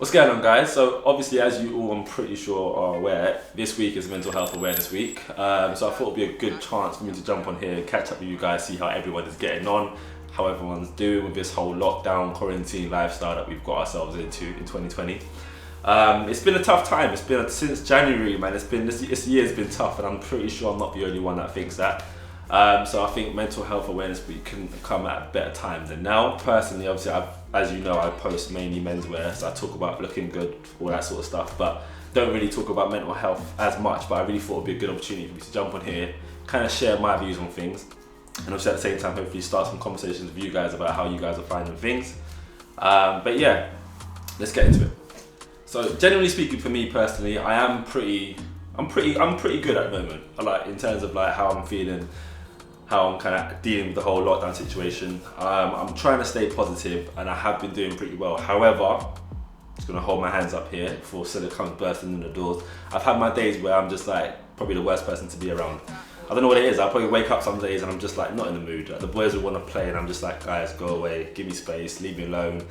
What's going on, guys? So obviously, as you all I'm pretty sure are aware, this week is Mental Health Awareness Week. So I thought it'd be a good chance for me to jump on here and catch up with you guys, see how everyone is getting on, how everyone's doing with this whole lockdown, quarantine lifestyle that we've got ourselves into in 2020. It's been a tough time. It's been since January, man. This year's been tough, and I'm pretty sure I'm not the only one that thinks that. So I think Mental Health Awareness Week can come at a better time than now. Personally, obviously, as you know, I post mainly menswear, so I talk about looking good, all that sort of stuff, but don't really talk about mental health as much. But I really thought it'd be a good opportunity for me to jump on here, kind of share my views on things, and obviously at the same time, hopefully start some conversations with you guys about how you guys are finding things. But yeah, let's get into it. So generally speaking, for me personally, I'm pretty good at the moment. Like in terms of like how I'm feeling, how I'm kind of dealing with the whole lockdown situation. I'm trying to stay positive, and I have been doing pretty well. However, I'm just gonna hold my hands up here before Scylla comes bursting in the doors. I've had my days where I'm just like probably the worst person to be around. I don't know what it is. I probably wake up some days and I'm just like not in the mood. Like, the boys would want to play, and I'm just like, guys, go away, give me space, leave me alone.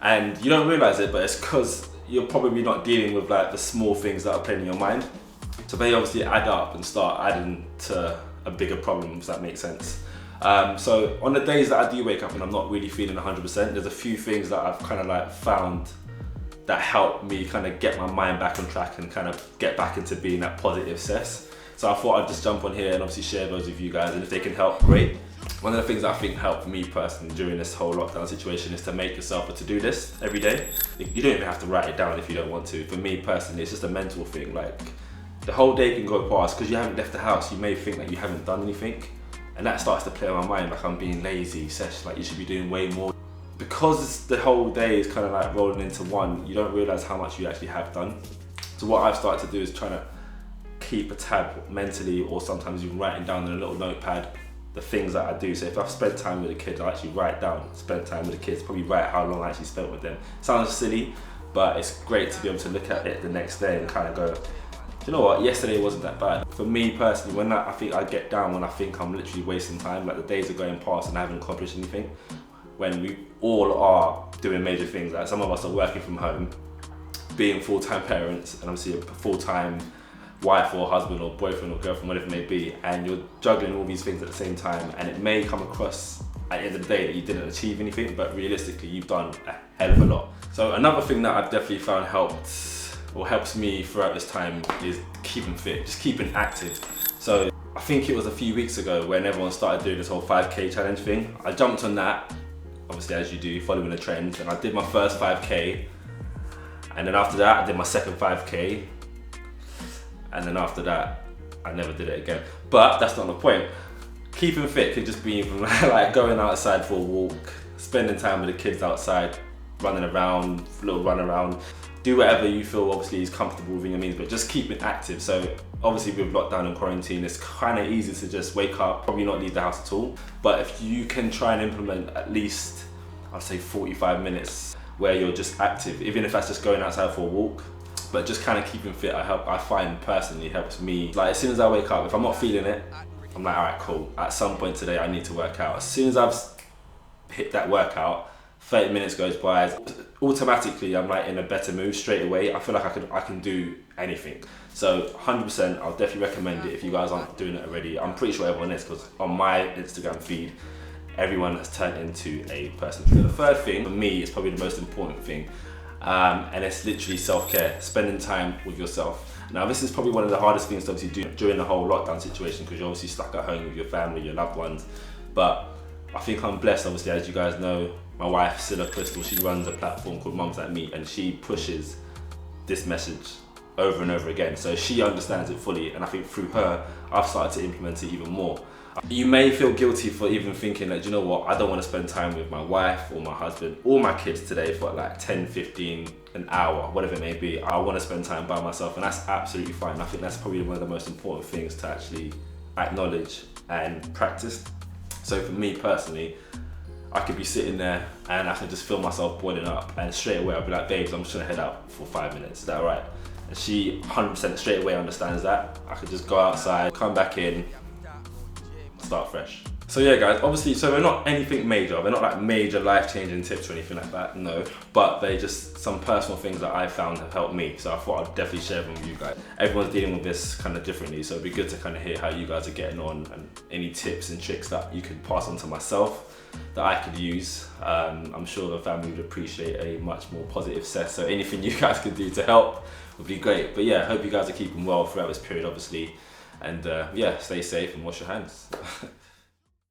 And you don't realize it, but it's because you're probably not dealing with like the small things that are playing in your mind. So they obviously add up and start adding to a bigger problem, if that makes sense. So on the days that I do wake up and I'm not really feeling 100%, there's a few things that I've kind of like found that help me kind of get my mind back on track and kind of get back into being that positive cess. So I thought I'd just jump on here and obviously share those with you guys, and if they can help, great. One of the things that I think helped me personally during this whole lockdown situation is to make yourself a to-do list every day. You don't even have to write it down if you don't want to. For me personally, it's just a mental thing. Like, the whole day can go past because you haven't left the house. You may think that you haven't done anything, and that starts to play on my mind like I'm being lazy, like you should be doing way more. Because the whole day is kind of like rolling into one, you don't realize how much you actually have done. So what I've started to do is trying to keep a tab mentally, or sometimes even writing down in a little notepad the things that I do. So if I've spent time with the kids, I actually write down, spend time with the kids, probably write how long I actually spent with them. Sounds silly, but it's great to be able to look at it the next day and kind of go, you know what, yesterday wasn't that bad. For me personally, when I think I get down, when I think I'm literally wasting time, like the days are going past and I haven't accomplished anything, when we all are doing major things, like some of us are working from home, being full-time parents, and obviously a full-time wife or husband or boyfriend or girlfriend, whatever it may be, and you're juggling all these things at the same time, and it may come across at the end of the day that you didn't achieve anything, but realistically you've done a hell of a lot. So another thing that I've definitely found helps me throughout this time is keeping fit, just keeping active. So I think it was a few weeks ago when everyone started doing this whole 5K challenge thing. I jumped on that, obviously as you do, following the trend, and I did my first 5K, and then after that I did my second 5K, and then after that I never did it again. But that's not the point. Keeping fit could just be from like going outside for a walk, spending time with the kids outside, running around, little run around. Do whatever you feel obviously is comfortable within your means, but just keep it active. So obviously with lockdown and quarantine, it's kind of easy to just wake up, probably not leave the house at all. But if you can try and implement at least, I'd say 45 minutes where you're just active, even if that's just going outside for a walk, but just kind of keeping fit, I find personally helps me. Like as soon as I wake up, if I'm not feeling it, I'm like, all right, cool. At some point today, I need to work out. As soon as I've hit that workout, 30 minutes goes by, automatically I'm like in a better mood straight away. I feel like I can do anything. So 100%, I'll definitely recommend it if you guys aren't doing it already. I'm pretty sure everyone is, because on my Instagram feed, everyone has turned into a person. The third thing for me is probably the most important thing, and it's literally self-care, spending time with yourself. Now this is probably one of the hardest things to obviously do during the whole lockdown situation, because you're obviously stuck at home with your family, your loved ones. But I think I'm blessed, obviously, as you guys know. My wife, Scylla Crystal, she runs a platform called Mums Like Me, and she pushes this message over and over again. So she understands it fully, and I think through her, I've started to implement it even more. You may feel guilty for even thinking that, you know what, I don't want to spend time with my wife or my husband or my kids today for like 10, 15, an hour, whatever it may be. I want to spend time by myself, and that's absolutely fine. I think that's probably one of the most important things to actually acknowledge and practice. So for me personally, I could be sitting there and I can just feel myself boiling up, and straight away I'll be like, babes, I'm just gonna head out for 5 minutes, is that all right? And she 100% straight away understands that. I could just go outside, come back in, start fresh. So yeah guys, obviously, so we're not anything major, we're not like major life-changing tips or anything like that, no, but they're just some personal things that I found have helped me, so I thought I'd definitely share them with you guys. Everyone's dealing with this kind of differently, so it'd be good to kind of hear how you guys are getting on and any tips and tricks that you could pass on to myself that I could use. I'm sure the family would appreciate a much more positive set, so anything you guys could do to help would be great. But yeah, I hope you guys are keeping well throughout this period, obviously, and yeah, stay safe and wash your hands.